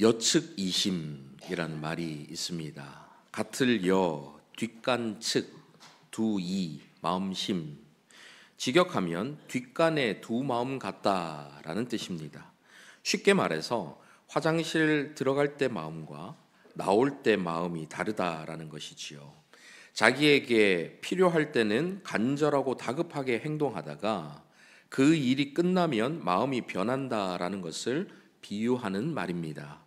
여측이심이라는 말이 있습니다. 같을 여, 뒷간 측, 두이, 마음심. 직역하면 뒷간에 두 마음 같다라는 뜻입니다. 쉽게 말해서 화장실 들어갈 때 마음과 나올 때 마음이 다르다라는 것이지요. 자기에게 필요할 때는 간절하고 다급하게 행동하다가 그 일이 끝나면 마음이 변한다라는 것을 비유하는 말입니다.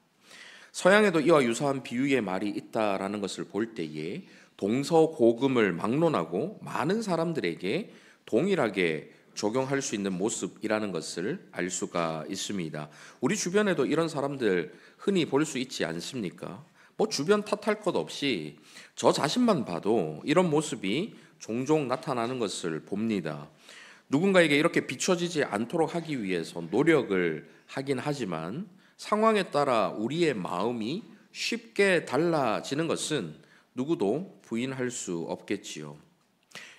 서양에도 이와 유사한 비유의 말이 있다라는 것을 볼 때에 동서고금을 막론하고 많은 사람들에게 동일하게 적용할 수 있는 모습이라는 것을 알 수가 있습니다. 우리 주변에도 이런 사람들 흔히 볼 수 있지 않습니까? 주변 탓할 것 없이 저 자신만 봐도 이런 모습이 종종 나타나는 것을 봅니다. 누군가에게 이렇게 비춰지지 않도록 하기 위해서 노력을 하긴 하지만 상황에 따라 우리의 마음이 쉽게 달라지는 것은 누구도 부인할 수 없겠지요.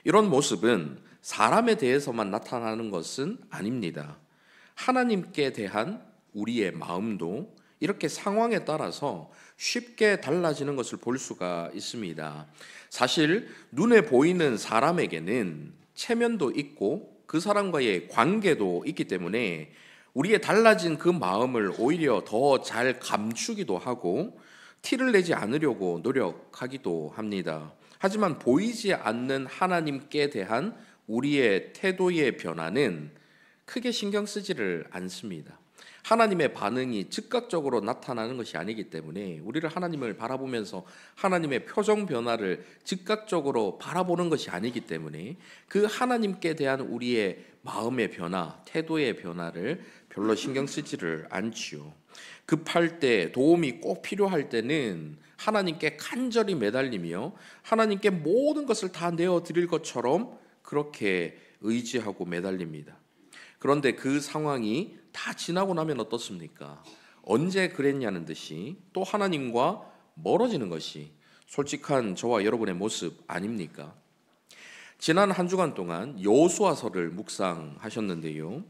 이런 모습은 사람에 대해서만 나타나는 것은 아닙니다. 하나님께 대한 우리의 마음도 이렇게 상황에 따라서 쉽게 달라지는 것을 볼 수가 있습니다. 사실 눈에 보이는 사람에게는 체면도 있고 그 사람과의 관계도 있기 때문에 우리의 달라진 그 마음을 오히려 더 잘 감추기도 하고 티를 내지 않으려고 노력하기도 합니다. 하지만 보이지 않는 하나님께 대한 우리의 태도의 변화는 크게 신경 쓰지를 않습니다. 하나님의 반응이 즉각적으로 나타나는 것이 아니기 때문에 우리를 하나님을 바라보면서 하나님의 표정 변화를 즉각적으로 바라보는 것이 아니기 때문에 그 하나님께 대한 우리의 마음의 변화, 태도의 변화를 별로 신경 쓰지를 않지요. 급할 때, 도움이 꼭 필요할 때는 하나님께 간절히 매달리며 하나님께 모든 것을 다 내어드릴 것처럼 그렇게 의지하고 매달립니다. 그런데 그 상황이 다 지나고 나면 어떻습니까? 언제 그랬냐는 듯이 또 하나님과 멀어지는 것이 솔직한 저와 여러분의 모습 아닙니까? 지난 한 주간 동안 여호수아서를 묵상하셨는데요.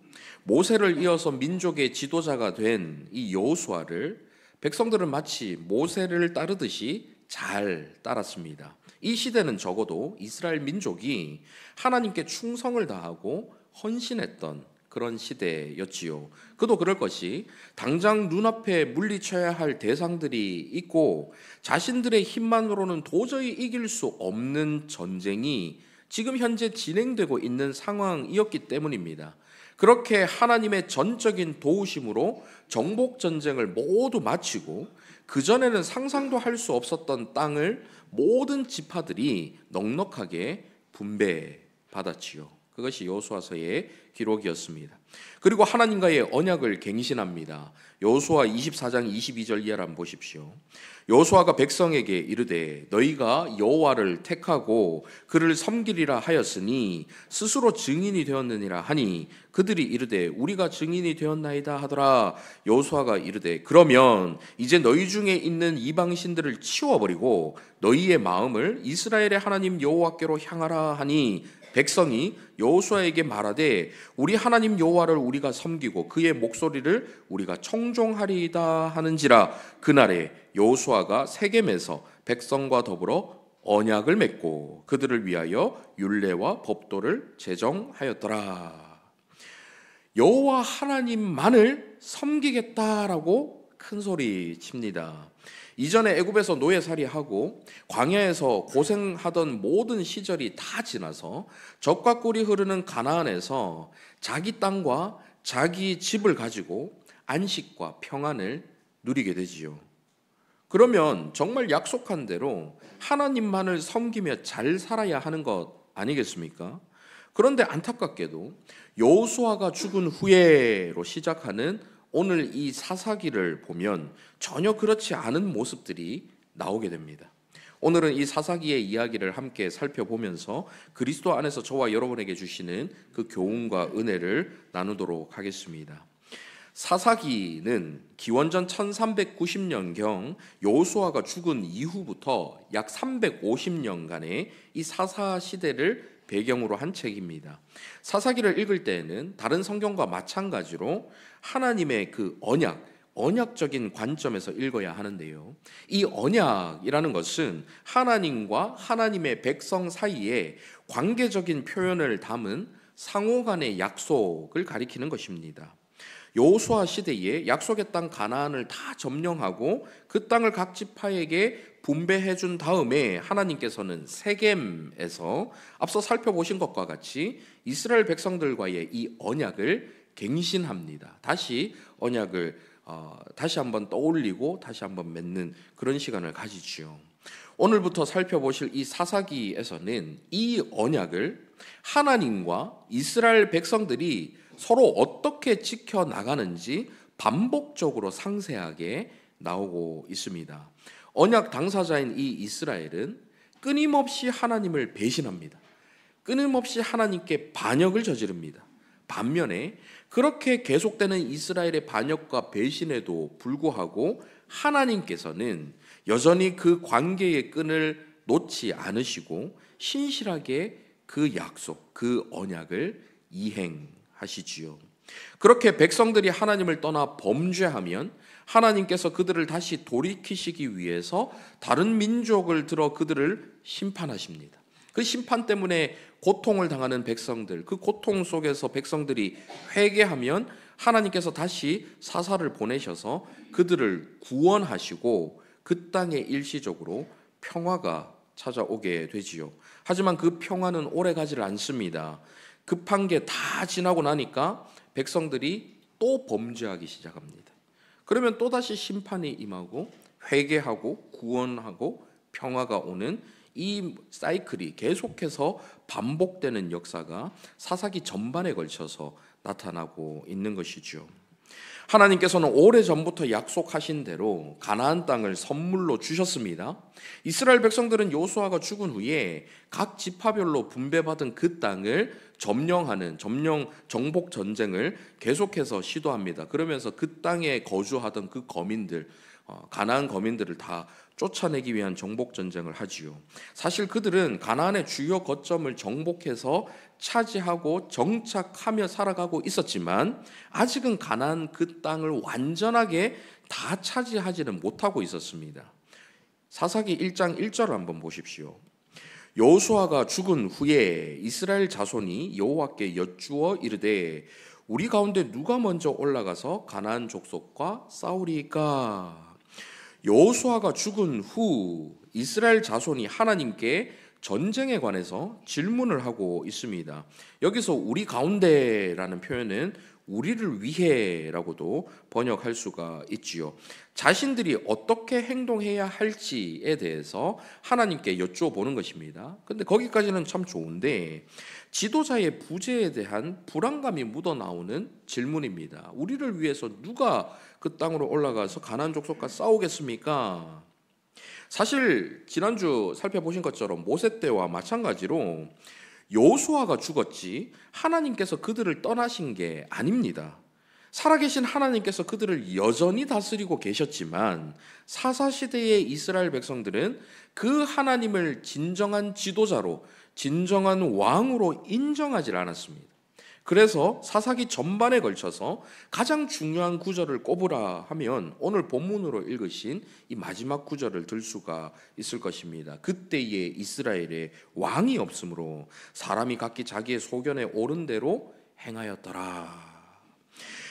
모세를 이어서 민족의 지도자가 된 이 여호수아를 백성들은 마치 모세를 따르듯이 잘 따랐습니다. 이 시대는 적어도 이스라엘 민족이 하나님께 충성을 다하고 헌신했던 그런 시대였지요. 그도 그럴 것이 당장 눈앞에 물리쳐야 할 대상들이 있고 자신들의 힘만으로는 도저히 이길 수 없는 전쟁이 지금 현재 진행되고 있는 상황이었기 때문입니다. 그렇게 하나님의 전적인 도우심으로 정복 전쟁을 모두 마치고 그전에는 상상도 할 수 없었던 땅을 모든 지파들이 넉넉하게 분배받았지요. 그것이 여호수아서의 기록이었습니다. 그리고 하나님과의 언약을 갱신합니다. 여호수아 24장 22절 이하를 한번 보십시오. 여호수아가 백성에게 이르되 너희가 여호와를 택하고 그를 섬기리라 하였으니 스스로 증인이 되었느니라 하니 그들이 이르되 우리가 증인이 되었나이다 하더라. 여호수아가 이르되 그러면 이제 너희 중에 있는 이방 신들을 치워버리고 너희의 마음을 이스라엘의 하나님 여호와께로 향하라 하니 백성이 여호수아에게 말하되 우리 하나님 여호와를 우리가 섬기고 그의 목소리를 우리가 청종하리이다 하는지라. 그날에 여호수아가 세겜에서 백성과 더불어 언약을 맺고 그들을 위하여 율례와 법도를 제정하였더라. 여호와 하나님만을 섬기겠다라고 큰 소리 칩니다. 이전에 애굽에서 노예살이하고 광야에서 고생하던 모든 시절이 다 지나서 젖과 꿀이 흐르는 가나안에서 자기 땅과 자기 집을 가지고 안식과 평안을 누리게 되지요. 그러면 정말 약속한 대로 하나님만을 섬기며 잘 살아야 하는 것 아니겠습니까? 그런데 안타깝게도 여호수아가 죽은 후에로 시작하는 오늘 이 사사기를 보면 전혀 그렇지 않은 모습들이 나오게 됩니다. 오늘은 이 사사기의 이야기를 함께 살펴보면서 그리스도 안에서 저와 여러분에게 주시는 그 교훈과 은혜를 나누도록 하겠습니다. 사사기는 기원전 1390년경 여호수아가 죽은 이후부터 약 350년간의 이 사사 시대를 배경으로 한 책입니다. 사사기를 읽을 때에는 다른 성경과 마찬가지로 하나님의 그 언약, 언약적인 관점에서 읽어야 하는데요. 이 언약이라는 것은 하나님과 하나님의 백성 사이에 관계적인 표현을 담은 상호 간의 약속을 가리키는 것입니다. 여호수아 시대에 약속의 땅 가나안을 다 점령하고 그 땅을 각 지파에게 분배해 준 다음에 하나님께서는 세겜에서 앞서 살펴보신 것과 같이 이스라엘 백성들과의 이 언약을 갱신합니다. 다시 언약을 다시 한번 떠올리고 다시 한번 맺는 그런 시간을 가지지요. 오늘부터 살펴보실 이 사사기에서는 이 언약을 하나님과 이스라엘 백성들이 서로 어떻게 지켜나가는지 반복적으로 상세하게 나오고 있습니다. 언약 당사자인 이 이스라엘은 끊임없이 하나님을 배신합니다. 끊임없이 하나님께 반역을 저지릅니다. 반면에 그렇게 계속되는 이스라엘의 반역과 배신에도 불구하고 하나님께서는 여전히 그 관계의 끈을 놓지 않으시고 신실하게 그 약속, 그 언약을 이행하시지요. 그렇게 백성들이 하나님을 떠나 범죄하면 하나님께서 그들을 다시 돌이키시기 위해서 다른 민족을 들어 그들을 심판하십니다. 그 심판 때문에 고통을 당하는 백성들, 그 고통 속에서 백성들이 회개하면 하나님께서 다시 사사를 보내셔서 그들을 구원하시고 그 땅에 일시적으로 평화가 찾아오게 되지요. 하지만 그 평화는 오래 가지를 않습니다. 급한 게 다 지나고 나니까 백성들이 또 범죄하기 시작합니다. 그러면 또다시 심판이 임하고 회개하고 구원하고 평화가 오는 이 사이클이 계속해서 반복되는 역사가 사사기 전반에 걸쳐서 나타나고 있는 것이죠. 하나님께서는 오래전부터 약속하신 대로 가나안 땅을 선물로 주셨습니다. 이스라엘 백성들은 여호수아가 죽은 후에 각 지파별로 분배받은 그 땅을 점령하는 정복 전쟁을 계속해서 시도합니다. 그러면서 그 땅에 거주하던 그 거민들, 가나안 거민들을 다 쫓아내기 위한 정복 전쟁을 하지요. 사실 그들은 가나안의 주요 거점을 정복해서 차지하고 정착하며 살아가고 있었지만 아직은 가나안 그 땅을 완전하게 다 차지하지는 못하고 있었습니다. 사사기 1장 1절을 한번 보십시오. 여호수아가 죽은 후에 이스라엘 자손이 여호와께 여쭈어 이르되 우리 가운데 누가 먼저 올라가서 가나안 족속과 싸우리까? 여호수아가 죽은 후 이스라엘 자손이 하나님께 전쟁에 관해서 질문을 하고 있습니다. 여기서 우리 가운데라는 표현은 우리를 위해라고도 번역할 수가 있지요. 자신들이 어떻게 행동해야 할지에 대해서 하나님께 여쭈어보는 것입니다. 근데 거기까지는 참 좋은데 지도자의 부재에 대한 불안감이 묻어나오는 질문입니다. 우리를 위해서 누가 그 땅으로 올라가서 가나안 족속과 싸우겠습니까? 사실 지난주 살펴보신 것처럼 모세 때와 마찬가지로 여호수아가 죽었지 하나님께서 그들을 떠나신 게 아닙니다. 살아계신 하나님께서 그들을 여전히 다스리고 계셨지만 사사시대의 이스라엘 백성들은 그 하나님을 진정한 지도자로, 진정한 왕으로 인정하지 않았습니다. 그래서 사사기 전반에 걸쳐서 가장 중요한 구절을 꼽으라 하면 오늘 본문으로 읽으신 이 마지막 구절을 들 수가 있을 것입니다. 그때에 이스라엘에 왕이 없으므로 사람이 각기 자기의 소견에 옳은 대로 행하였더라.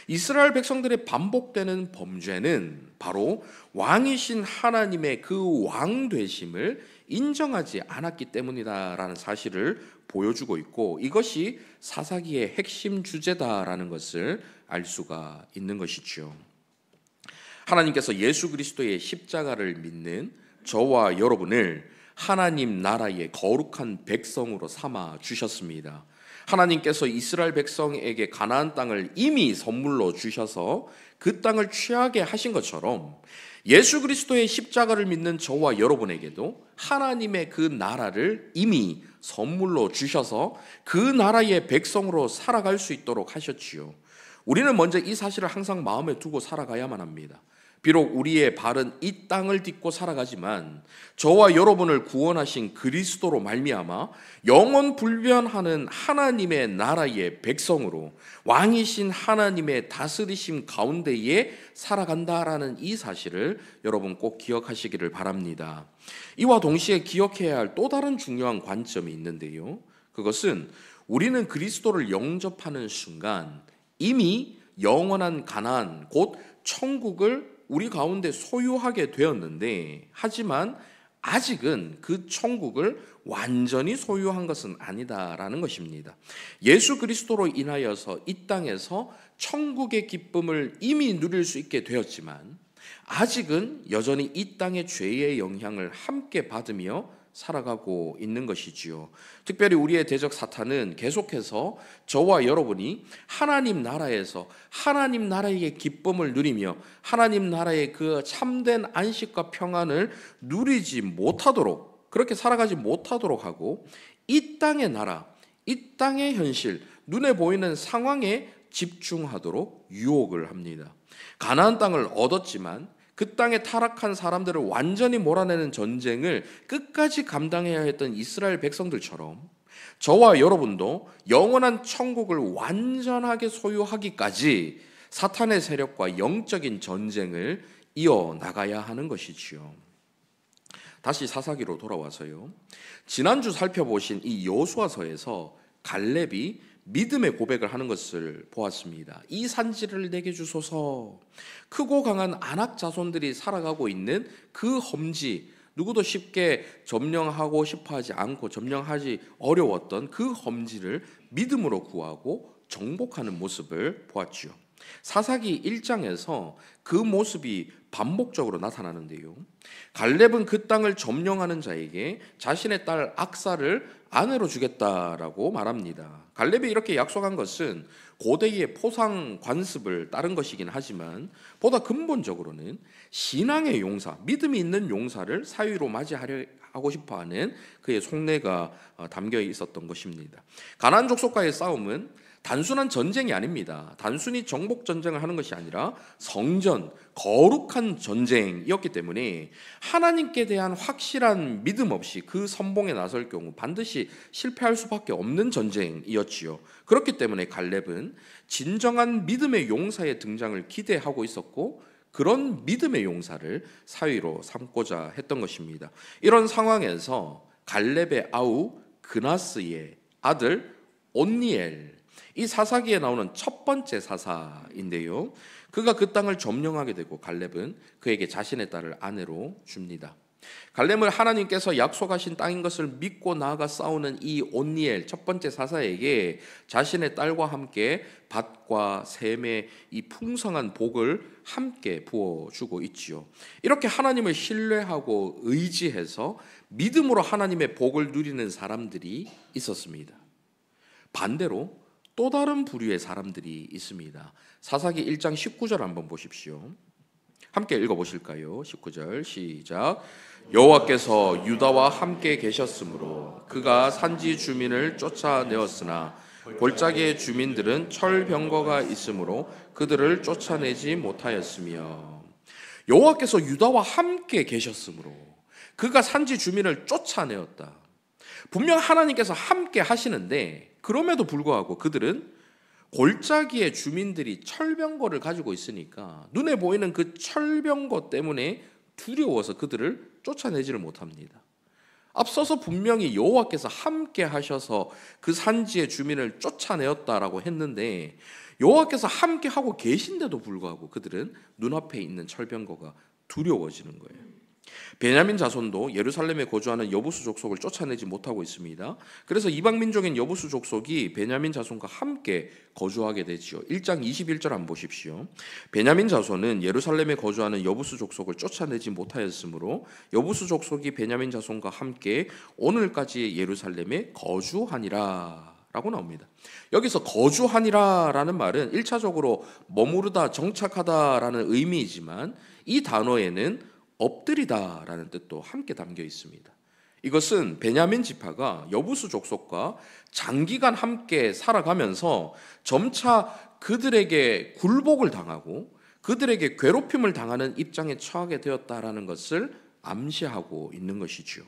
이스라엘 백성들의 반복되는 범죄는 바로 왕이신 하나님의 그 왕 되심을 인정하지 않았기 때문이다라는 사실을 보여주고 있고 이것이 사사기의 핵심 주제다라는 것을 알 수가 있는 것이죠. 하나님께서 예수 그리스도의 십자가를 믿는 저와 여러분을 하나님 나라의 거룩한 백성으로 삼아 주셨습니다. 하나님께서 이스라엘 백성에게 가나안 땅을 이미 선물로 주셔서 그 땅을 취하게 하신 것처럼 예수 그리스도의 십자가를 믿는 저와 여러분에게도 하나님의 그 나라를 이미 선물로 주셔서 그 나라의 백성으로 살아갈 수 있도록 하셨지요. 우리는 먼저 이 사실을 항상 마음에 두고 살아가야만 합니다. 비록 우리의 발은 이 땅을 딛고 살아가지만 저와 여러분을 구원하신 그리스도로 말미암아 영원 불변하는 하나님의 나라의 백성으로 왕이신 하나님의 다스리심 가운데에 살아간다라는 이 사실을 여러분 꼭 기억하시기를 바랍니다. 이와 동시에 기억해야 할 또 다른 중요한 관점이 있는데요. 그것은 우리는 그리스도를 영접하는 순간 이미 영원한 가나안 곧 천국을 우리 가운데 소유하게 되었는데, 하지만 아직은 그 천국을 완전히 소유한 것은 아니다라는 것입니다. 예수 그리스도로 인하여서 이 땅에서 천국의 기쁨을 이미 누릴 수 있게 되었지만 아직은 여전히 이 땅의 죄의 영향을 함께 받으며 살아가고 있는 것이지요. 특별히 우리의 대적 사탄은 계속해서 저와 여러분이 하나님 나라에서 하나님 나라의 기쁨을 누리며 하나님 나라의 그 참된 안식과 평안을 누리지 못하도록, 그렇게 살아가지 못하도록 하고 이 땅의 나라, 이 땅의 현실, 눈에 보이는 상황에 집중하도록 유혹을 합니다. 가나안 땅을 얻었지만 그 땅에 타락한 사람들을 완전히 몰아내는 전쟁을 끝까지 감당해야 했던 이스라엘 백성들처럼 저와 여러분도 영원한 천국을 완전하게 소유하기까지 사탄의 세력과 영적인 전쟁을 이어나가야 하는 것이지요. 다시 사사기로 돌아와서요. 지난주 살펴보신 이 여호수아서에서 갈렙이 믿음의 고백을 하는 것을 보았습니다. 이 산지를 내게 주소서. 크고 강한 아낙 자손들이 살아가고 있는 그 험지, 누구도 쉽게 점령하고 싶어하지 않고 점령하지 어려웠던 그 험지를 믿음으로 구하고 정복하는 모습을 보았지요. 사사기 1장에서 그 모습이 반복적으로 나타나는데요. 갈렙은 그 땅을 점령하는 자에게 자신의 딸 악사를 아내로 주겠다라고 말합니다. 갈렙이 이렇게 약속한 것은 고대의 포상 관습을 따른 것이긴 하지만 보다 근본적으로는 신앙의 용사, 믿음이 있는 용사를 사위로 맞이하려 하고 싶어하는 그의 속내가 담겨 있었던 것입니다. 가나안 족속과의 싸움은 단순한 전쟁이 아닙니다. 단순히 정복 전쟁을 하는 것이 아니라 성전, 거룩한 전쟁이었기 때문에 하나님께 대한 확실한 믿음 없이 그 선봉에 나설 경우 반드시 실패할 수밖에 없는 전쟁이었지요. 그렇기 때문에 갈렙은 진정한 믿음의 용사의 등장을 기대하고 있었고 그런 믿음의 용사를 사위로 삼고자 했던 것입니다. 이런 상황에서 갈렙의 아우 그나스의 아들 온니엘, 이 사사기에 나오는 첫 번째 사사인데요. 그가 그 땅을 점령하게 되고 갈렙은 그에게 자신의 딸을 아내로 줍니다. 갈렙을 하나님께서 약속하신 땅인 것을 믿고 나아가 싸우는 이 온니엘 첫 번째 사사에게 자신의 딸과 함께 밭과 샘의 이 풍성한 복을 함께 부어주고 있지요. 이렇게 하나님을 신뢰하고 의지해서 믿음으로 하나님의 복을 누리는 사람들이 있었습니다. 반대로 또 다른 부류의 사람들이 있습니다. 사사기 1장 19절 한번 보십시오. 함께 읽어보실까요? 19절 시작. 여호와께서 유다와 함께 계셨으므로 그가 산지 주민을 쫓아내었으나 골짜기의 주민들은 철병거가 있으므로 그들을 쫓아내지 못하였으며, 여호와께서 유다와 함께 계셨으므로 그가 산지 주민을 쫓아내었다. 분명 하나님께서 함께 하시는데 그럼에도 불구하고 그들은 골짜기의 주민들이 철병거를 가지고 있으니까 눈에 보이는 그 철병거 때문에 두려워서 그들을 쫓아내지를 못합니다. 앞서서 분명히 여호와께서 함께 하셔서 그 산지의 주민을 쫓아내었다라고 했는데 여호와께서 함께 하고 계신데도 불구하고 그들은 눈앞에 있는 철병거가 두려워지는 거예요. 베냐민 자손도 예루살렘에 거주하는 여부수 족속을 쫓아내지 못하고 있습니다. 그래서 이방 민족인 여부수 족속이 베냐민 자손과 함께 거주하게 되지요. 1장 21절 한번 보십시오. 베냐민 자손은 예루살렘에 거주하는 여부수 족속을 쫓아내지 못하였으므로 여부수 족속이 베냐민 자손과 함께 오늘까지 예루살렘에 거주하니라 라고 나옵니다. 여기서 거주하니라 라는 말은 1차적으로 머무르다, 정착하다라는 의미이지만 이 단어에는 엎드리다라는 뜻도 함께 담겨 있습니다. 이것은 베냐민 지파가 여부수 족속과 장기간 함께 살아가면서 점차 그들에게 굴복을 당하고 그들에게 괴롭힘을 당하는 입장에 처하게 되었다라는 것을 암시하고 있는 것이죠.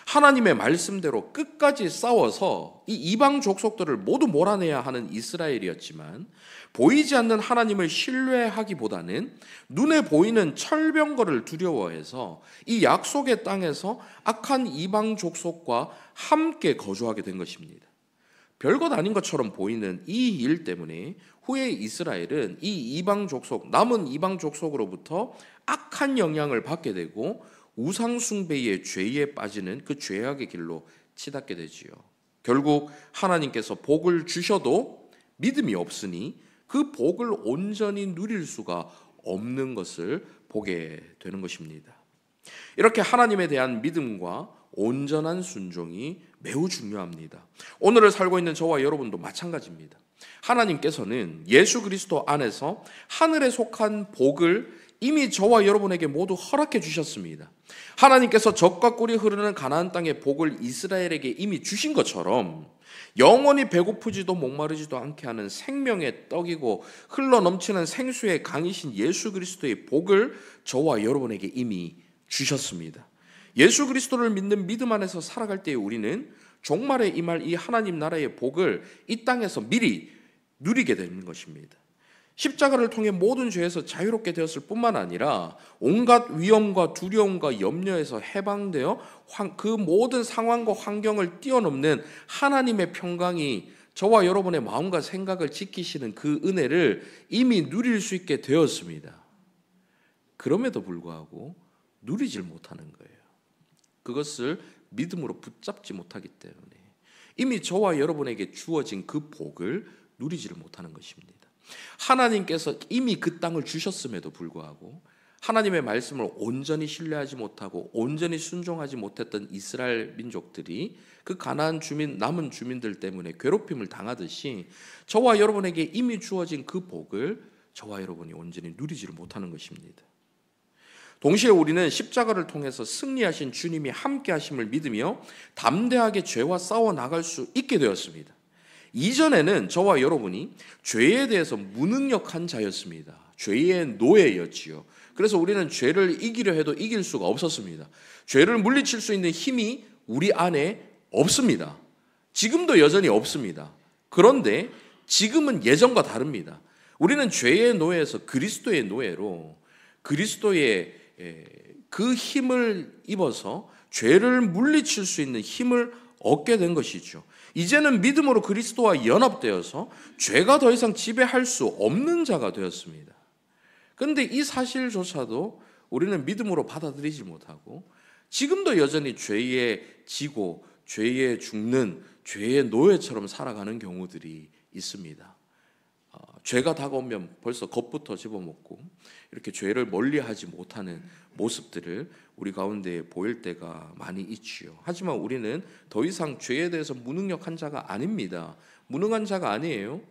하나님의 말씀대로 끝까지 싸워서 이 이방 족속들을 모두 몰아내야 하는 이스라엘이었지만 보이지 않는 하나님을 신뢰하기보다는 눈에 보이는 철병거를 두려워해서 이 약속의 땅에서 악한 이방 족속과 함께 거주하게 된 것입니다. 별것 아닌 것처럼 보이는 이 일 때문에 후에 이스라엘은 이 이방 족속, 남은 이방 족속으로부터 악한 영향을 받게 되고 우상숭배의 죄에 빠지는 그 죄악의 길로 치닫게 되지요. 결국 하나님께서 복을 주셔도 믿음이 없으니 그 복을 온전히 누릴 수가 없는 것을 보게 되는 것입니다. 이렇게 하나님에 대한 믿음과 온전한 순종이 매우 중요합니다. 오늘을 살고 있는 저와 여러분도 마찬가지입니다. 하나님께서는 예수 그리스도 안에서 하늘에 속한 복을 이미 저와 여러분에게 모두 허락해 주셨습니다. 하나님께서 젖과 꿀이 흐르는 가나안 땅의 복을 이스라엘에게 이미 주신 것처럼 영원히 배고프지도 목마르지도 않게 하는 생명의 떡이고 흘러넘치는 생수의 강이신 예수 그리스도의 복을 저와 여러분에게 이미 주셨습니다. 예수 그리스도를 믿는 믿음 안에서 살아갈 때에 우리는 종말에 임할 이 하나님 나라의 복을 이 땅에서 미리 누리게 되는 것입니다. 십자가를 통해 모든 죄에서 자유롭게 되었을 뿐만 아니라 온갖 위험과 두려움과 염려에서 해방되어 그 모든 상황과 환경을 뛰어넘는 하나님의 평강이 저와 여러분의 마음과 생각을 지키시는 그 은혜를 이미 누릴 수 있게 되었습니다. 그럼에도 불구하고 누리질 못하는 거예요. 그것을 믿음으로 붙잡지 못하기 때문에 이미 저와 여러분에게 주어진 그 복을 누리지를 못하는 것입니다. 하나님께서 이미 그 땅을 주셨음에도 불구하고 하나님의 말씀을 온전히 신뢰하지 못하고 온전히 순종하지 못했던 이스라엘 민족들이 그 가나안 주민, 남은 주민들 때문에 괴롭힘을 당하듯이 저와 여러분에게 이미 주어진 그 복을 저와 여러분이 온전히 누리지를 못하는 것입니다. 동시에 우리는 십자가를 통해서 승리하신 주님이 함께 하심을 믿으며 담대하게 죄와 싸워 나갈 수 있게 되었습니다. 이전에는 저와 여러분이 죄에 대해서 무능력한 자였습니다. 죄의 노예였지요. 그래서 우리는 죄를 이기려 해도 이길 수가 없었습니다. 죄를 물리칠 수 있는 힘이 우리 안에 없습니다. 지금도 여전히 없습니다. 그런데 지금은 예전과 다릅니다. 우리는 죄의 노예에서 그리스도의 노예로 그리스도의 그 힘을 입어서 죄를 물리칠 수 있는 힘을 얻게 된 것이죠. 이제는 믿음으로 그리스도와 연합되어서 죄가 더 이상 지배할 수 없는 자가 되었습니다. 그런데 이 사실조차도 우리는 믿음으로 받아들이지 못하고 지금도 여전히 죄에 지고 죄에 죽는 죄의 노예처럼 살아가는 경우들이 있습니다. 죄가 다가오면 벌써 겁부터 집어먹고 이렇게 죄를 멀리하지 못하는 모습들을 우리 가운데 보일 때가 많이 있지요. 하지만 우리는 더 이상 죄에 대해서 무능력한 자가 아닙니다. 무능한 자가 아니에요.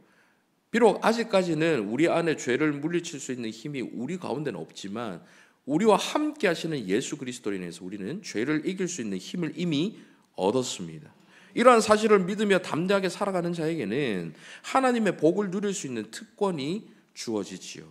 비록 아직까지는 우리 안에 죄를 물리칠 수 있는 힘이 우리 가운데는 없지만 우리와 함께 하시는 예수 그리스도로 인해서 우리는 죄를 이길 수 있는 힘을 이미 얻었습니다. 이러한 사실을 믿으며 담대하게 살아가는 자에게는 하나님의 복을 누릴 수 있는 특권이 주어지지요.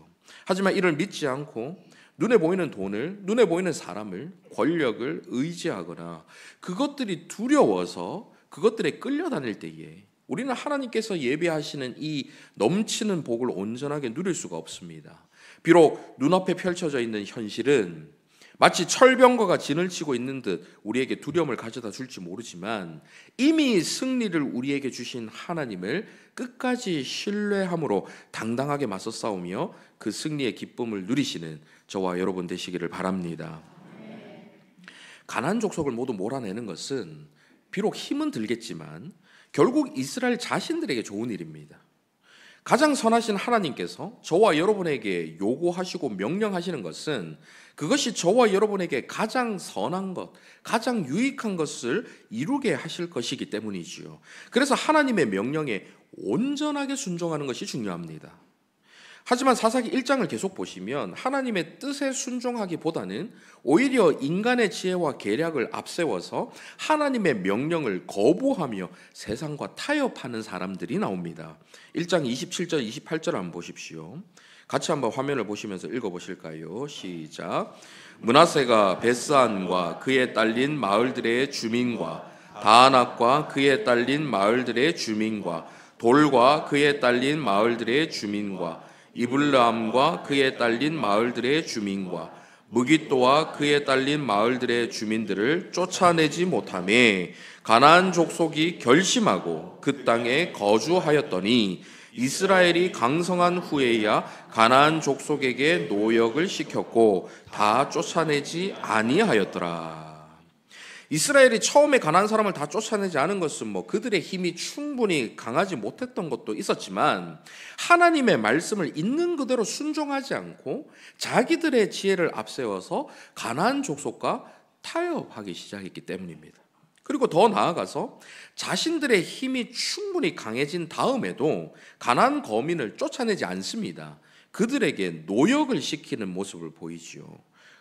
하지만 이를 믿지 않고 눈에 보이는 돈을, 눈에 보이는 사람을, 권력을 의지하거나 그것들이 두려워서 그것들에 끌려다닐 때에 우리는 하나님께서 예비하시는 이 넘치는 복을 온전하게 누릴 수가 없습니다. 비록 눈앞에 펼쳐져 있는 현실은 마치 철병거가 진을 치고 있는 듯 우리에게 두려움을 가져다 줄지 모르지만 이미 승리를 우리에게 주신 하나님을 끝까지 신뢰함으로 당당하게 맞서 싸우며 그 승리의 기쁨을 누리시는 저와 여러분 되시기를 바랍니다. 가나안 족속을 모두 몰아내는 것은 비록 힘은 들겠지만 결국 이스라엘 자신들에게 좋은 일입니다. 가장 선하신 하나님께서 저와 여러분에게 요구하시고 명령하시는 것은 그것이 저와 여러분에게 가장 선한 것, 가장 유익한 것을 이루게 하실 것이기 때문이지요. 그래서 하나님의 명령에 온전하게 순종하는 것이 중요합니다. 하지만 사사기 1장을 계속 보시면 하나님의 뜻에 순종하기보다는 오히려 인간의 지혜와 계략을 앞세워서 하나님의 명령을 거부하며 세상과 타협하는 사람들이 나옵니다. 1장 27절 28절 한번 보십시오. 같이 한번 화면을 보시면서 읽어보실까요? 시작. 므낫세가 베스안과 그에 딸린 마을들의 주민과 다안악과 그에 딸린 마을들의 주민과 돌과 그에 딸린 마을들의 주민과 이블람과 그에 딸린 마을들의 주민과 무깃도와 그에 딸린 마을들의 주민들을 쫓아내지 못하매 가나안 족속이 결심하고 그 땅에 거주하였더니 이스라엘이 강성한 후에야 가나안 족속에게 노역을 시켰고 다 쫓아내지 아니하였더라. 이스라엘이 처음에 가나안 사람을 다 쫓아내지 않은 것은 그들의 힘이 충분히 강하지 못했던 것도 있었지만 하나님의 말씀을 있는 그대로 순종하지 않고 자기들의 지혜를 앞세워서 가나안 족속과 타협하기 시작했기 때문입니다. 그리고 더 나아가서 자신들의 힘이 충분히 강해진 다음에도 가나안 거민을 쫓아내지 않습니다. 그들에게 노역을 시키는 모습을 보이지요.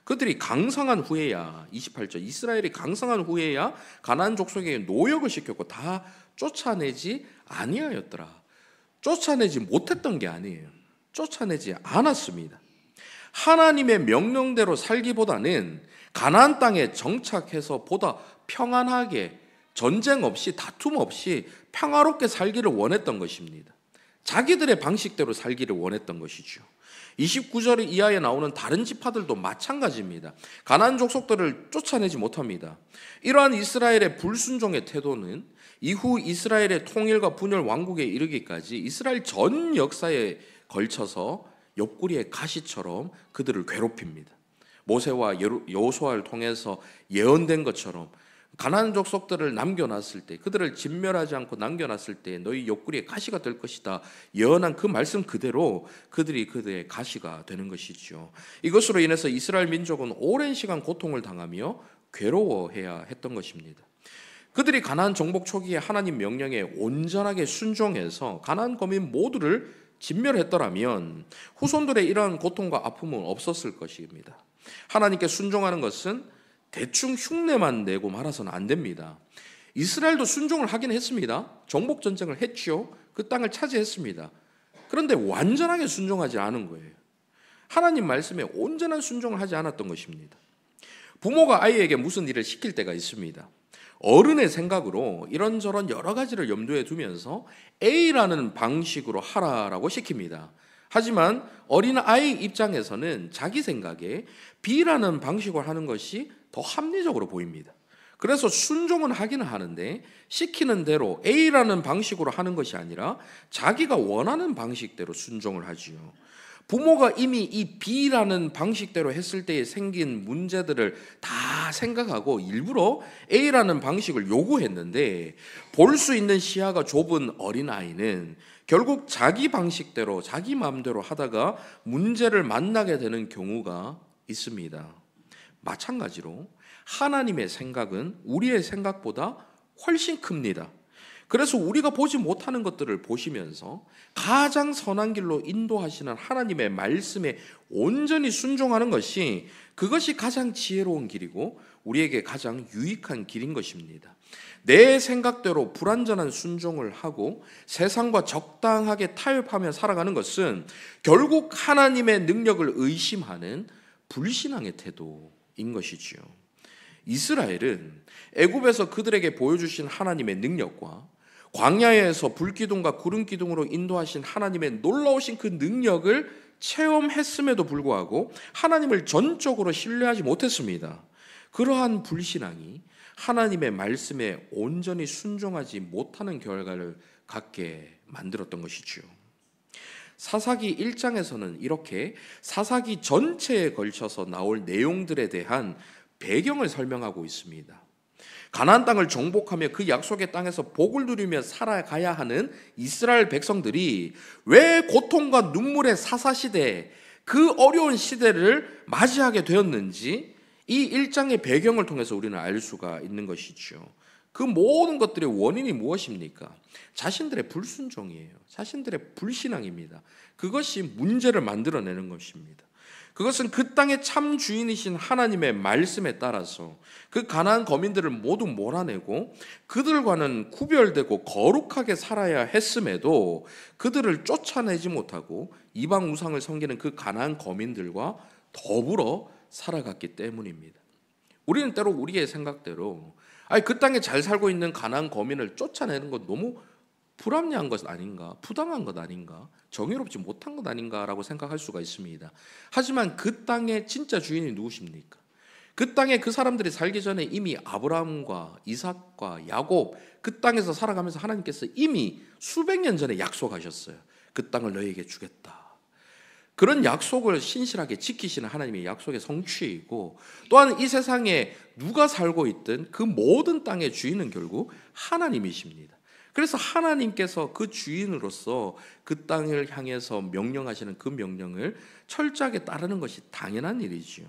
그들이 강성한 후에야 28절 이스라엘이 강성한 후에야 가나안 족속에게 노역을 시켰고 다 쫓아내지 아니하였더라. 쫓아내지 못했던 게 아니에요. 쫓아내지 않았습니다. 하나님의 명령대로 살기보다는 가나안 땅에 정착해서 보다 평안하게 전쟁 없이 다툼 없이 평화롭게 살기를 원했던 것입니다. 자기들의 방식대로 살기를 원했던 것이죠. 29절 이하에 나오는 다른 지파들도 마찬가지입니다. 가나안 족속들을 쫓아내지 못합니다. 이러한 이스라엘의 불순종의 태도는 이후 이스라엘의 통일과 분열 왕국에 이르기까지 이스라엘 전 역사에 걸쳐서 옆구리의 가시처럼 그들을 괴롭힙니다. 모세와 여호수아를 통해서 예언된 것처럼 가나안 족속들을 남겨놨을 때 그들을 진멸하지 않고 남겨놨을 때 너희 옆구리에 가시가 될 것이다 예언한 그 말씀 그대로 그들이 그들의 가시가 되는 것이죠. 이것으로 인해서 이스라엘 민족은 오랜 시간 고통을 당하며 괴로워해야 했던 것입니다. 그들이 가나안 정복 초기에 하나님 명령에 온전하게 순종해서 가나안 거민 모두를 진멸했더라면 후손들의 이러한 고통과 아픔은 없었을 것입니다. 하나님께 순종하는 것은 대충 흉내만 내고 말아서는 안 됩니다. 이스라엘도 순종을 하긴 했습니다. 정복 전쟁을 했죠. 그 땅을 차지했습니다. 그런데 완전하게 순종하지 않은 거예요. 하나님 말씀에 온전한 순종을 하지 않았던 것입니다. 부모가 아이에게 무슨 일을 시킬 때가 있습니다. 어른의 생각으로 이런저런 여러 가지를 염두에 두면서 A라는 방식으로 하라라고 시킵니다. 하지만 어린아이 입장에서는 자기 생각에 B라는 방식으로 하는 것이 더 합리적으로 보입니다. 그래서 순종은 하기는 하는데 시키는 대로 A라는 방식으로 하는 것이 아니라 자기가 원하는 방식대로 순종을 하지요. 부모가 이미 이 B라는 방식대로 했을 때에 생긴 문제들을 다 생각하고 일부러 A라는 방식을 요구했는데 볼 수 있는 시야가 좁은 어린아이는 결국 자기 방식대로 자기 마음대로 하다가 문제를 만나게 되는 경우가 있습니다. 마찬가지로 하나님의 생각은 우리의 생각보다 훨씬 큽니다. 그래서 우리가 보지 못하는 것들을 보시면서 가장 선한 길로 인도하시는 하나님의 말씀에 온전히 순종하는 것이 그것이 가장 지혜로운 길이고 우리에게 가장 유익한 길인 것입니다. 내 생각대로 불완전한 순종을 하고 세상과 적당하게 타협하며 살아가는 것은 결국 하나님의 능력을 의심하는 불신앙의 태도인 것이지요. 이스라엘은 애굽에서 그들에게 보여주신 하나님의 능력과 광야에서 불기둥과 구름기둥으로 인도하신 하나님의 놀라우신 그 능력을 체험했음에도 불구하고 하나님을 전적으로 신뢰하지 못했습니다. 그러한 불신앙이 하나님의 말씀에 온전히 순종하지 못하는 결과를 갖게 만들었던 것이죠. 사사기 1장에서는 이렇게 사사기 전체에 걸쳐서 나올 내용들에 대한 배경을 설명하고 있습니다. 가나안 땅을 정복하며 그 약속의 땅에서 복을 누리며 살아가야 하는 이스라엘 백성들이 왜 고통과 눈물의 사사시대, 그 어려운 시대를 맞이하게 되었는지 이 1장의 배경을 통해서 우리는 알 수가 있는 것이죠. 그 모든 것들의 원인이 무엇입니까? 자신들의 불순종이에요. 자신들의 불신앙입니다. 그것이 문제를 만들어내는 것입니다. 그것은 그 땅의 참 주인이신 하나님의 말씀에 따라서 그 가나안 거민들을 모두 몰아내고 그들과는 구별되고 거룩하게 살아야 했음에도 그들을 쫓아내지 못하고 이방 우상을 섬기는 그 가나안 거민들과 더불어 살아갔기 때문입니다. 우리는 때로 우리의 생각대로 그 땅에 잘 살고 있는 가나안 거민을 쫓아내는 건 너무 불합리한 것 아닌가, 부당한 것 아닌가, 정의롭지 못한 것 아닌가라고 생각할 수가 있습니다. 하지만 그 땅의 진짜 주인이 누구십니까? 그 땅에 그 사람들이 살기 전에 이미 아브라함과 이삭과 야곱, 그 땅에서 살아가면서 하나님께서 이미 수백 년 전에 약속하셨어요. 그 땅을 너희에게 주겠다. 그런 약속을 신실하게 지키시는 하나님의 약속의 성취이고, 또한 이 세상에 누가 살고 있든 그 모든 땅의 주인은 결국 하나님이십니다. 그래서 하나님께서 그 주인으로서 그 땅을 향해서 명령하시는 그 명령을 철저하게 따르는 것이 당연한 일이지요.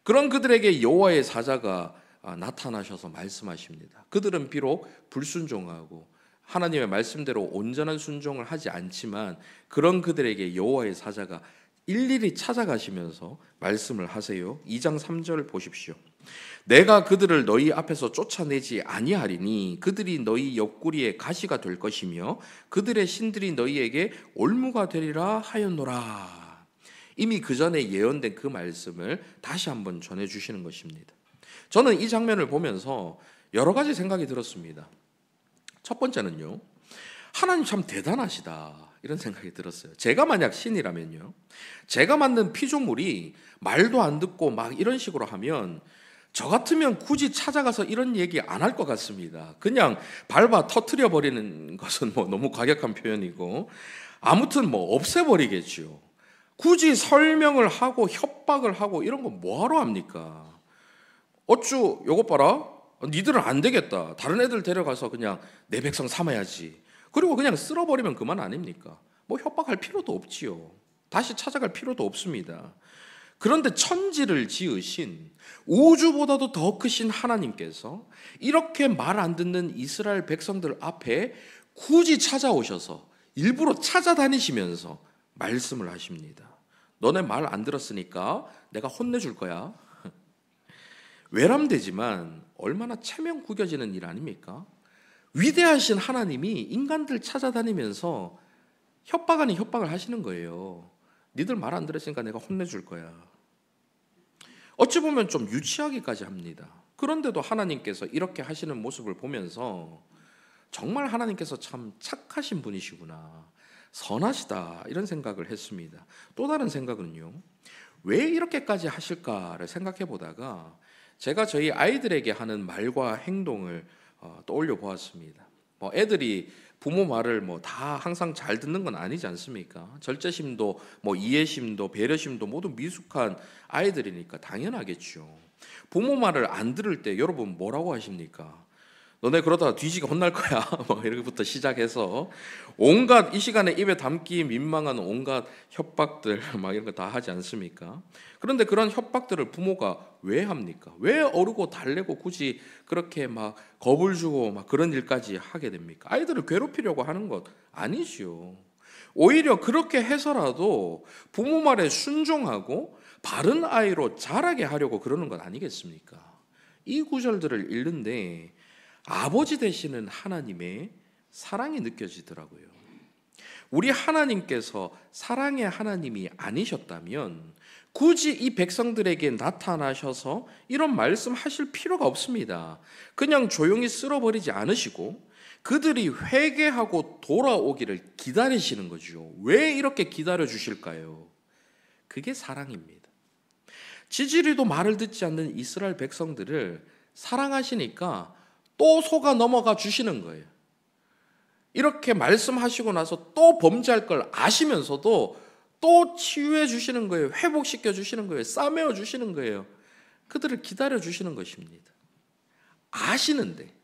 그런 그들에게 여호와의 사자가 나타나셔서 말씀하십니다. 그들은 비록 불순종하고 하나님의 말씀대로 온전한 순종을 하지 않지만 그런 그들에게 여호와의 사자가 일일이 찾아가시면서 말씀을 하세요. 2장 3절 보십시오. 내가 그들을 너희 앞에서 쫓아내지 아니하리니 그들이 너희 옆구리에 가시가 될 것이며 그들의 신들이 너희에게 올무가 되리라 하였노라. 이미 그 전에 예언된 그 말씀을 다시 한번 전해주시는 것입니다. 저는 이 장면을 보면서 여러 가지 생각이 들었습니다. 첫 번째는요, 하나님 참 대단하시다 이런 생각이 들었어요. 제가 만약 신이라면요, 제가 만든 피조물이 말도 안 듣고 막 이런 식으로 하면 저 같으면 굳이 찾아가서 이런 얘기 안 할 것 같습니다. 그냥 밟아 터트려 버리는 것은 너무 과격한 표현이고, 아무튼 없애버리겠죠. 굳이 설명을 하고 협박을 하고 이런 거 뭐하러 합니까? 어쭈 요것 봐라, 니들은 안 되겠다, 다른 애들 데려가서 그냥 내 백성 삼아야지, 그리고 그냥 쓸어버리면 그만 아닙니까? 협박할 필요도 없지요. 다시 찾아갈 필요도 없습니다. 그런데 천지를 지으신 우주보다도 더 크신 하나님께서 이렇게 말 안 듣는 이스라엘 백성들 앞에 굳이 찾아오셔서 일부러 찾아다니시면서 말씀을 하십니다. 너네 말 안 들었으니까 내가 혼내줄 거야. 외람되지만 얼마나 체면 구겨지는 일 아닙니까? 위대하신 하나님이 인간들 찾아다니면서 협박 아닌 협박을 하시는 거예요. 니들 말 안 들었으니까 내가 혼내줄 거야. 어찌 보면 좀 유치하기까지 합니다. 그런데도 하나님께서 이렇게 하시는 모습을 보면서 정말 하나님께서 참 착하신 분이시구나, 선하시다 이런 생각을 했습니다. 또 다른 생각은요, 왜 이렇게까지 하실까를 생각해 보다가 제가 저희 아이들에게 하는 말과 행동을 떠올려 보았습니다. 애들이 부모 말을 다 항상 잘 듣는 건 아니지 않습니까? 절제심도 이해심도 배려심도 모두 미숙한 아이들이니까 당연하겠죠. 부모 말을 안 들을 때 여러분 뭐라고 하십니까? 너네 그러다가 뒤지게 혼날 거야. 이렇게부터 시작해서 온갖 이 시간에 입에 담기 민망한 온갖 협박들 이런 거 다 하지 않습니까? 그런데 그런 협박들을 부모가 왜 합니까? 왜 어르고 달래고 굳이 그렇게 겁을 주고 그런 일까지 하게 됩니까? 아이들을 괴롭히려고 하는 것 아니지요. 오히려 그렇게 해서라도 부모 말에 순종하고 바른 아이로 자라게 하려고 그러는 것 아니겠습니까? 이 구절들을 읽는데 아버지 되시는 하나님의 사랑이 느껴지더라고요. 우리 하나님께서 사랑의 하나님이 아니셨다면 굳이 이 백성들에게 나타나셔서 이런 말씀하실 필요가 없습니다. 그냥 조용히 쓸어버리지 않으시고 그들이 회개하고 돌아오기를 기다리시는 거죠. 왜 이렇게 기다려 주실까요? 그게 사랑입니다. 지지리도 말을 듣지 않는 이스라엘 백성들을 사랑하시니까 또 속아 넘어가 주시는 거예요. 이렇게 말씀하시고 나서 또 범죄할 걸 아시면서도 또 치유해 주시는 거예요. 회복시켜 주시는 거예요. 싸매어 주시는 거예요. 그들을 기다려 주시는 것입니다. 아시는데,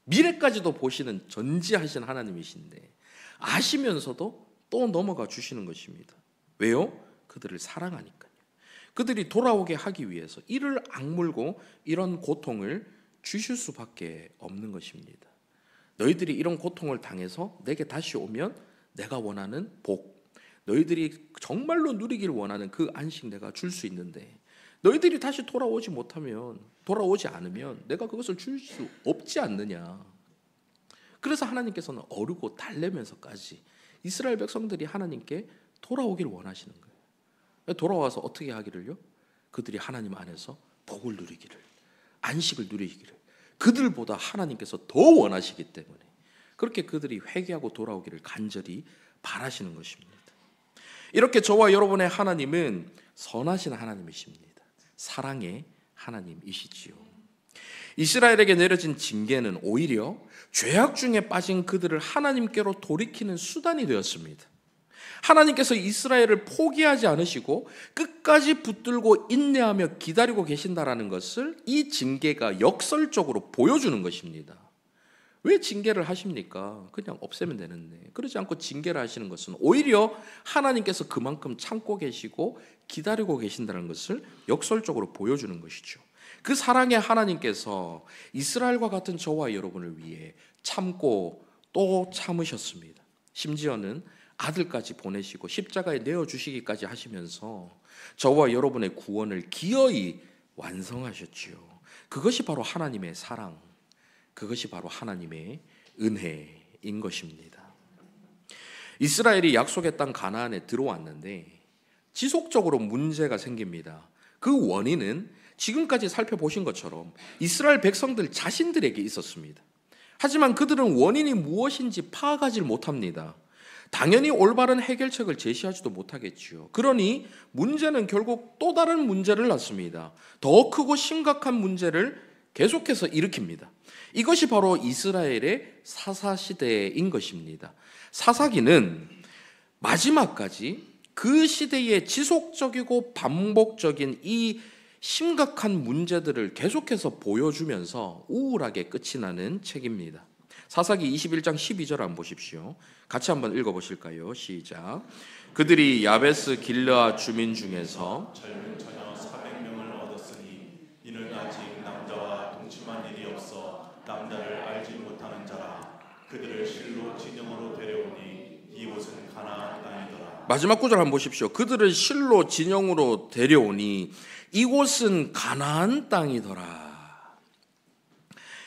미래까지도 보시는 전지하신 하나님이신데 아시면서도 또 넘어가 주시는 것입니다. 왜요? 그들을 사랑하니까요. 그들이 돌아오게 하기 위해서 이를 악물고 이런 고통을 주실 수밖에 없는 것입니다. 너희들이 이런 고통을 당해서 내게 다시 오면 내가 원하는 복, 너희들이 정말로 누리길 원하는 그 안식 내가 줄 수 있는데 너희들이 다시 돌아오지 않으면 내가 그것을 줄 수 없지 않느냐. 그래서 하나님께서는 어르고 달래면서까지 이스라엘 백성들이 하나님께 돌아오길 원하시는 거예요. 돌아와서 어떻게 하기를요? 그들이 하나님 안에서 복을 누리기를, 안식을 누리기를 그들보다 하나님께서 더 원하시기 때문에 그렇게 그들이 회개하고 돌아오기를 간절히 바라시는 것입니다. 이렇게 저와 여러분의 하나님은 선하신 하나님이십니다. 사랑의 하나님이시지요. 이스라엘에게 내려진 징계는 오히려 죄악 중에 빠진 그들을 하나님께로 돌이키는 수단이 되었습니다. 하나님께서 이스라엘을 포기하지 않으시고 끝까지 붙들고 인내하며 기다리고 계신다라는 것을 이 징계가 역설적으로 보여주는 것입니다. 왜 징계를 하십니까? 그냥 없애면 되는데. 그러지 않고 징계를 하시는 것은 오히려 하나님께서 그만큼 참고 계시고 기다리고 계신다는 것을 역설적으로 보여주는 것이죠. 그 사랑의 하나님께서 이스라엘과 같은 저와 여러분을 위해 참고 또 참으셨습니다. 심지어는 아들까지 보내시고 십자가에 내어주시기까지 하시면서 저와 여러분의 구원을 기어이 완성하셨지요. 그것이 바로 하나님의 사랑, 그것이 바로 하나님의 은혜인 것입니다. 이스라엘이 약속의 땅 가나안에 들어왔는데 지속적으로 문제가 생깁니다. 그 원인은 지금까지 살펴보신 것처럼 이스라엘 백성들 자신들에게 있었습니다. 하지만 그들은 원인이 무엇인지 파악하지 못합니다. 당연히 올바른 해결책을 제시하지도 못하겠지요. 그러니 문제는 결국 또 다른 문제를 낳습니다. 더 크고 심각한 문제를 계속해서 일으킵니다. 이것이 바로 이스라엘의 사사시대인 것입니다. 사사기는 마지막까지 그 시대의 지속적이고 반복적인 이 심각한 문제들을 계속해서 보여주면서 우울하게 끝이 나는 책입니다. 사사기 21장 12절 한번 보십시오. 같이 한번 읽어보실까요? 시작. 그들이 야베스 길르아 주민 중에서 젊은 처녀 400명을 얻었으니 이는 아직 남자와 동침한 일이 없어 남자를 알지 못하는 자라. 그들을 실로 진영으로 데려오니 이곳은 가나안 땅이더라. 마지막 구절 한번 보십시오. 그들을 실로 진영으로 데려오니 이곳은 가나안 땅이더라.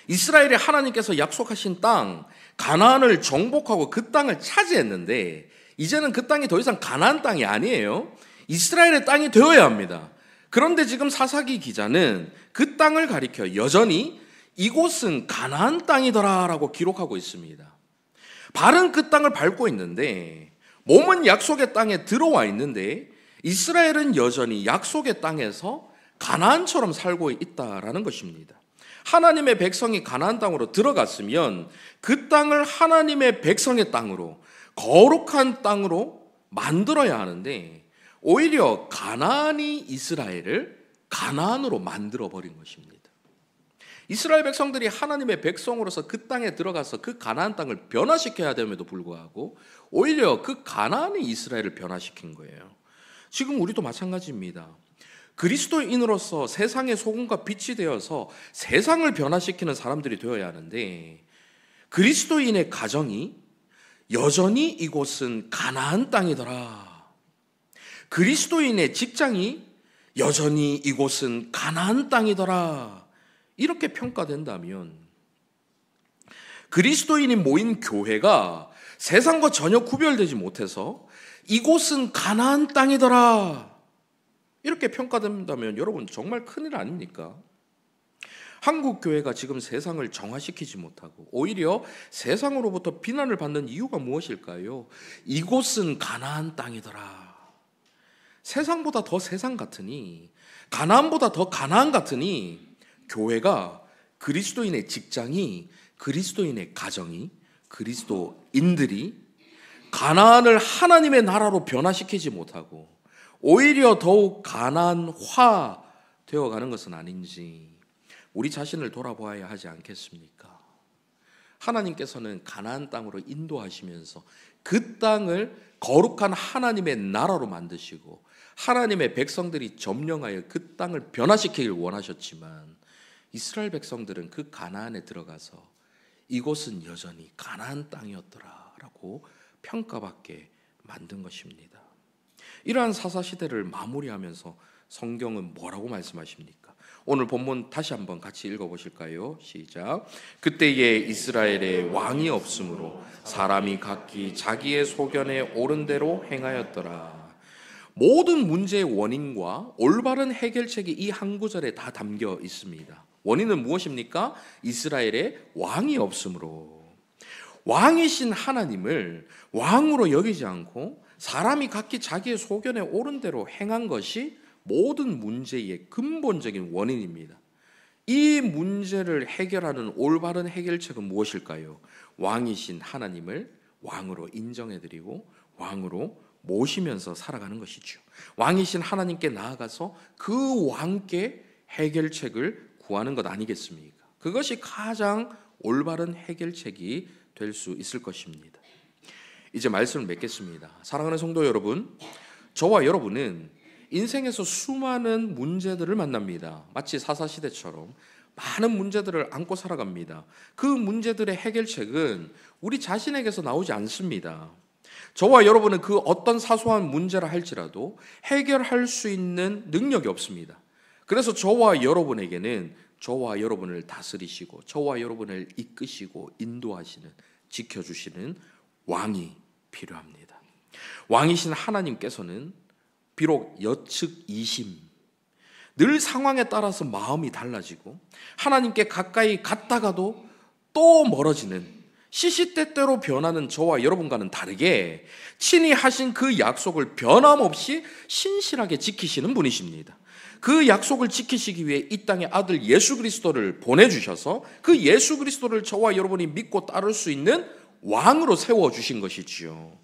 이스라엘이 하나님께서 약속하신 땅 가나안을 정복하고 그 땅을 차지했는데 이제는 그 땅이 더 이상 가나안 땅이 아니에요. 이스라엘의 땅이 되어야 합니다. 그런데 지금 사사기 기자는 그 땅을 가리켜 여전히 이곳은 가나안 땅이더라라고 기록하고 있습니다. 발은 그 땅을 밟고 있는데 몸은 약속의 땅에 들어와 있는데 이스라엘은 여전히 약속의 땅에서 가나안처럼 살고 있다라는 것입니다. 하나님의 백성이 가나안 땅으로 들어갔으면 그 땅을 하나님의 백성의 땅으로 거룩한 땅으로 만들어야 하는데 오히려 가나안이 이스라엘을 가나안으로 만들어버린 것입니다. 이스라엘 백성들이 하나님의 백성으로서 그 땅에 들어가서 그 가나안 땅을 변화시켜야 됨에도 불구하고 오히려 그 가나안이 이스라엘을 변화시킨 거예요. 지금 우리도 마찬가지입니다. 그리스도인으로서 세상의 소금과 빛이 되어서 세상을 변화시키는 사람들이 되어야 하는데 그리스도인의 가정이 여전히 이곳은 가나안 땅이더라. 그리스도인의 직장이 여전히 이곳은 가나안 땅이더라. 이렇게 평가된다면 그리스도인이 모인 교회가 세상과 전혀 구별되지 못해서 이곳은 가나안 땅이더라. 이렇게 평가된다면 여러분 정말 큰일 아닙니까? 한국 교회가 지금 세상을 정화시키지 못하고 오히려 세상으로부터 비난을 받는 이유가 무엇일까요? 이곳은 가나안 땅이더라. 세상보다 더 세상 같으니 가나안보다 더 가나안 같으니 교회가 그리스도인의 직장이 그리스도인의 가정이 그리스도인들이 가나안을 하나님의 나라로 변화시키지 못하고 오히려 더욱 가나안화 되어가는 것은 아닌지 우리 자신을 돌아보아야 하지 않겠습니까? 하나님께서는 가나안 땅으로 인도하시면서 그 땅을 거룩한 하나님의 나라로 만드시고 하나님의 백성들이 점령하여 그 땅을 변화시키길 원하셨지만 이스라엘 백성들은 그 가나안에 들어가서 이곳은 여전히 가나안 땅이었더라라고 평가받게 만든 것입니다. 이러한 사사시대를 마무리하면서 성경은 뭐라고 말씀하십니까? 오늘 본문 다시 한번 같이 읽어보실까요? 시작. 그때에 이스라엘에 왕이 없으므로 사람이 각기 자기의 소견에 옳은 대로 행하였더라. 모든 문제의 원인과 올바른 해결책이 이 한 구절에 다 담겨 있습니다. 원인은 무엇입니까? 이스라엘에 왕이 없으므로. 왕이신 하나님을 왕으로 여기지 않고 사람이 각기 자기의 소견에 옳은 대로 행한 것이 모든 문제의 근본적인 원인입니다. 이 문제를 해결하는 올바른 해결책은 무엇일까요? 왕이신 하나님을 왕으로 인정해드리고 왕으로 모시면서 살아가는 것이죠. 왕이신 하나님께 나아가서 그 왕께 해결책을 구하는 것 아니겠습니까? 그것이 가장 올바른 해결책이 될 수 있을 것입니다. 이제 말씀을 맺겠습니다. 사랑하는 성도 여러분, 저와 여러분은 인생에서 수많은 문제들을 만납니다. 마치 사사시대처럼 많은 문제들을 안고 살아갑니다. 그 문제들의 해결책은 우리 자신에게서 나오지 않습니다. 저와 여러분은 그 어떤 사소한 문제라 할지라도 해결할 수 있는 능력이 없습니다. 그래서 저와 여러분에게는 저와 여러분을 다스리시고 저와 여러분을 이끄시고 인도하시는, 지켜주시는 왕이 필요합니다. 왕이신 하나님께서는 비록 여측이심, 늘 상황에 따라서 마음이 달라지고 하나님께 가까이 갔다가도 또 멀어지는, 시시때때로 변하는 저와 여러분과는 다르게 친히 하신 그 약속을 변함없이 신실하게 지키시는 분이십니다. 그 약속을 지키시기 위해 이 땅에 아들 예수 그리스도를 보내주셔서 그 예수 그리스도를 저와 여러분이 믿고 따를 수 있는 왕으로 세워주신 것이지요.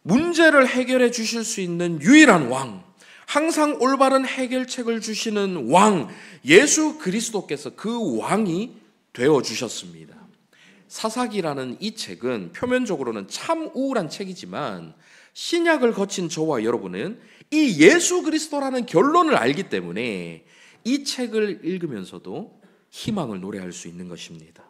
문제를 해결해 주실 수 있는 유일한 왕, 항상 올바른 해결책을 주시는 왕, 예수 그리스도께서 그 왕이 되어주셨습니다. 사사기라는 이 책은 표면적으로는 참 우울한 책이지만 신약을 거친 저와 여러분은 이 예수 그리스도라는 결론을 알기 때문에 이 책을 읽으면서도 희망을 노래할 수 있는 것입니다.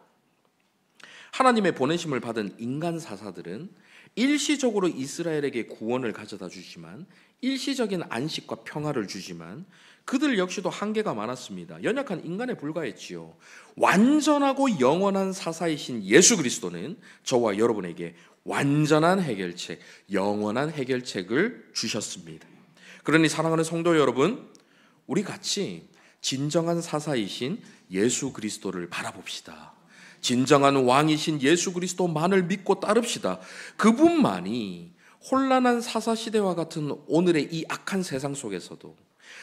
하나님의 보내심을 받은 인간 사사들은 일시적으로 이스라엘에게 구원을 가져다 주지만, 일시적인 안식과 평화를 주지만 그들 역시도 한계가 많았습니다. 연약한 인간에 불과했지요. 완전하고 영원한 사사이신 예수 그리스도는 저와 여러분에게 완전한 해결책, 영원한 해결책을 주셨습니다. 그러니 사랑하는 성도 여러분, 우리 같이 진정한 사사이신 예수 그리스도를 바라봅시다. 진정한 왕이신 예수 그리스도만을 믿고 따릅시다. 그분만이 혼란한 사사시대와 같은 오늘의 이 악한 세상 속에서도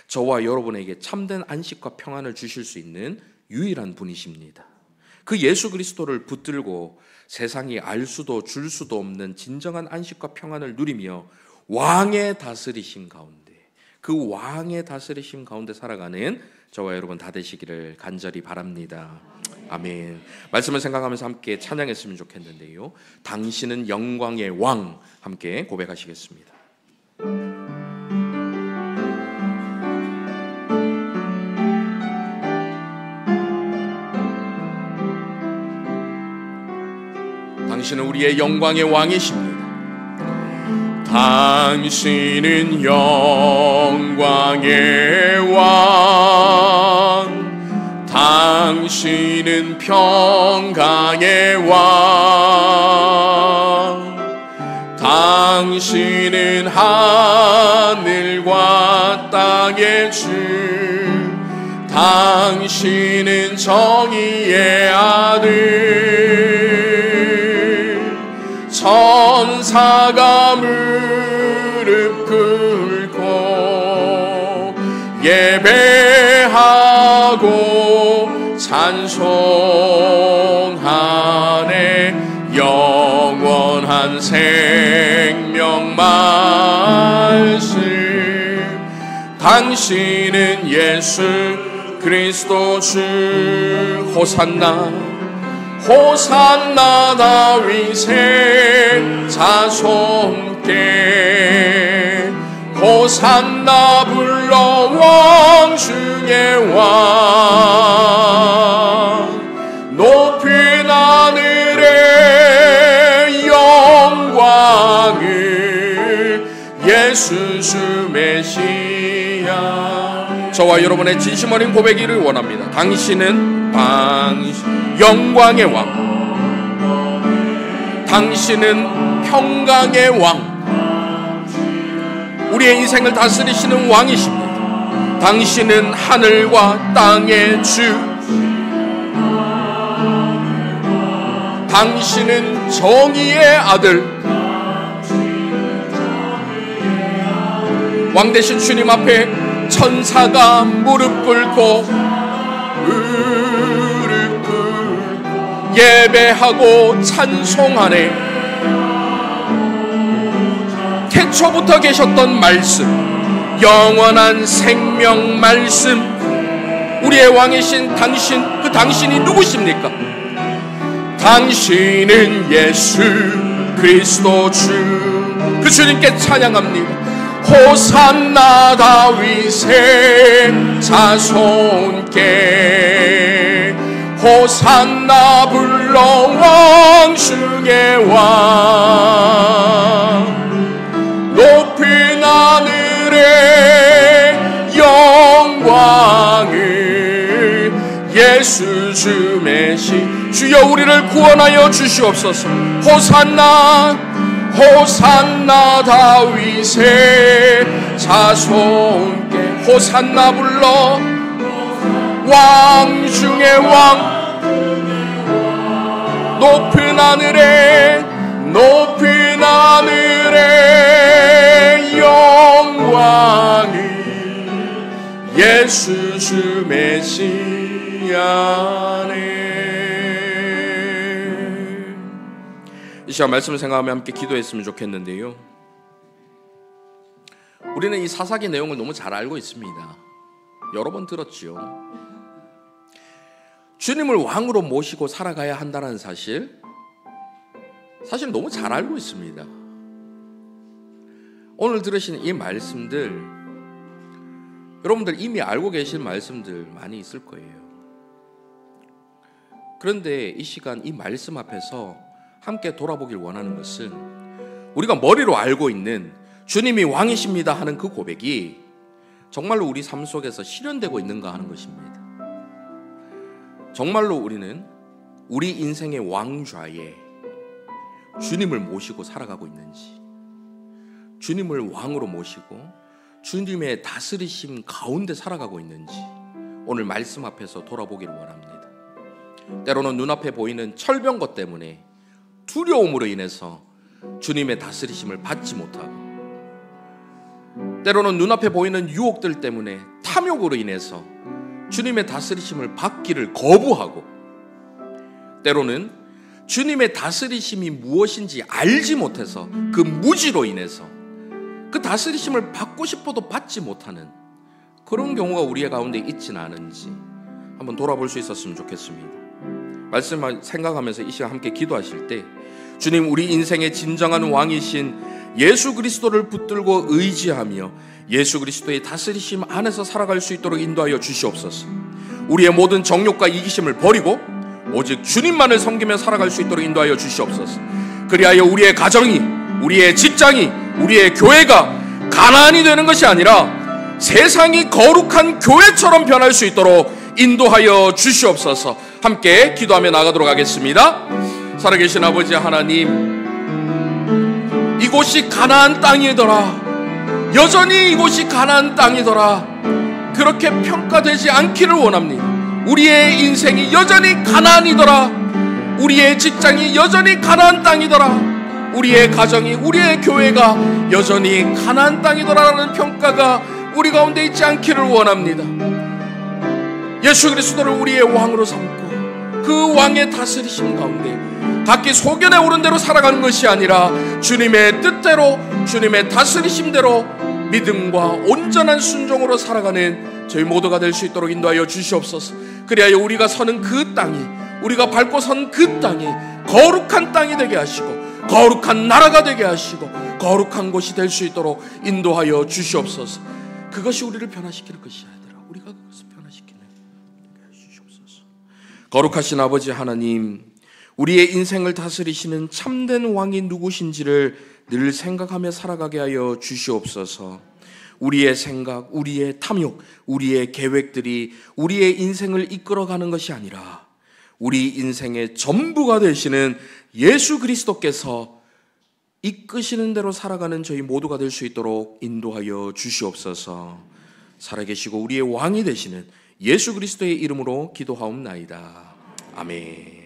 저와 여러분에게 참된 안식과 평안을 주실 수 있는 유일한 분이십니다. 그 예수 그리스도를 붙들고 세상이 알 수도 줄 수도 없는 진정한 안식과 평안을 누리며 왕의 다스리심 가운데, 그 왕의 다스리심 가운데 살아가는 저와 여러분 다 되시기를 간절히 바랍니다. 아멘. 말씀을 생각하면서 함께 찬양했으면 좋겠는데요. 당신은 영광의 왕, 함께 고백하시겠습니다. 당신은 우리의 영광의 왕이십니다. 당신은 영광의 왕, 당신은 평강의 왕, 당신은 하늘과 땅의 주, 당신은 정의의 아들. 천사가 무릎 꿇고 예배하고 찬송하네. 영원한 생명 말씀, 당신은 예수 그리스도 주. 호산나 호산나 다윗의 자손께, 호산나 불러 왕 중의 왕. 높인 하늘의 영광을 예수 저와 여러분의 진심 어린 고백이를 원합니다. 당신은 영광의 왕, 당신은 평강의 왕, 우리의 인생을 다스리시는 왕이십니다. 당신은 하늘과 땅의 주, 당신은 정의의 아들, 왕 되신 주님 앞에 천사가 무릎 꿇고 예배하고 찬송하네. 태초부터 계셨던 말씀, 영원한 생명 말씀, 우리의 왕이신 당신, 그 당신이 누구십니까? 당신은 예수 그리스도 주, 그 주님께 찬양합니다. 호산나 다윗의 자손께 호산나 불러 왕 중의 왕, 높은 하늘의 영광을 예수 주 메시, 주여 우리를 구원하여 주시옵소서. 호산나 호산나 다윗의 자손께 호산나 불러 왕 중의 왕, 높은 하늘의 영광을 예수 주 메시아네. 이 시간 말씀을 생각하며 함께 기도했으면 좋겠는데요, 우리는 이 사사기 내용을 너무 잘 알고 있습니다. 여러 번 들었지요. 주님을 왕으로 모시고 살아가야 한다는 사실 너무 잘 알고 있습니다. 오늘 들으신 이 말씀들, 여러분들 이미 알고 계실 말씀들 많이 있을 거예요. 그런데 이 시간 이 말씀 앞에서 함께 돌아보길 원하는 것은, 우리가 머리로 알고 있는 주님이 왕이십니다 하는 그 고백이 정말로 우리 삶 속에서 실현되고 있는가 하는 것입니다. 정말로 우리는 우리 인생의 왕좌에 주님을 모시고 살아가고 있는지, 주님을 왕으로 모시고 주님의 다스리심 가운데 살아가고 있는지 오늘 말씀 앞에서 돌아보기를 원합니다. 때로는 눈앞에 보이는 철병거 때문에 두려움으로 인해서 주님의 다스리심을 받지 못하고, 때로는 눈앞에 보이는 유혹들 때문에 탐욕으로 인해서 주님의 다스리심을 받기를 거부하고, 때로는 주님의 다스리심이 무엇인지 알지 못해서 그 무지로 인해서 그 다스리심을 받고 싶어도 받지 못하는 그런 경우가 우리의 가운데 있지는 않은지 한번 돌아볼 수 있었으면 좋겠습니다. 말씀을 생각하면서 이 시간 함께 기도하실 때, 주님, 우리 인생의 진정한 왕이신 예수 그리스도를 붙들고 의지하며 예수 그리스도의 다스리심 안에서 살아갈 수 있도록 인도하여 주시옵소서. 우리의 모든 정욕과 이기심을 버리고 오직 주님만을 섬기며 살아갈 수 있도록 인도하여 주시옵소서. 그리하여 우리의 가정이, 우리의 직장이, 우리의 교회가 가나안이 되는 것이 아니라 세상이 거룩한 교회처럼 변할 수 있도록 인도하여 주시옵소서. 함께 기도하며 나가도록 하겠습니다. 살아계신 아버지 하나님, 이곳이 가나안 땅이더라, 여전히 이곳이 가나안 땅이더라, 그렇게 평가되지 않기를 원합니다. 우리의 인생이 여전히 가나안이더라, 우리의 직장이 여전히 가나안 땅이더라, 우리의 가정이, 우리의 교회가 여전히 가나안 땅이더라라는 평가가 우리 가운데 있지 않기를 원합니다. 예수 그리스도를 우리의 왕으로 삼고 그 왕의 다스리심 가운데 각기 소견에 오른 대로 살아가는 것이 아니라 주님의 뜻대로, 주님의 다스리심대로 믿음과 온전한 순종으로 살아가는 저희 모두가 될 수 있도록 인도하여 주시옵소서. 그리하여 우리가 서는 그 땅이, 우리가 밟고 선 그 땅이 거룩한 땅이 되게 하시고 거룩한 나라가 되게 하시고 거룩한 곳이 될 수 있도록 인도하여 주시옵소서. 그것이 우리를 변화시킬 것이 아니라 우리가 그것을 변화시키는 주시옵소서. 거룩하신 아버지 하나님, 우리의 인생을 다스리시는 참된 왕이 누구신지를 늘 생각하며 살아가게 하여 주시옵소서. 우리의 생각, 우리의 탐욕, 우리의 계획들이 우리의 인생을 이끌어가는 것이 아니라 우리 인생의 전부가 되시는 예수 그리스도께서 이끄시는 대로 살아가는 저희 모두가 될 수 있도록 인도하여 주시옵소서. 살아계시고 우리의 왕이 되시는 예수 그리스도의 이름으로 기도하옵나이다. 아멘.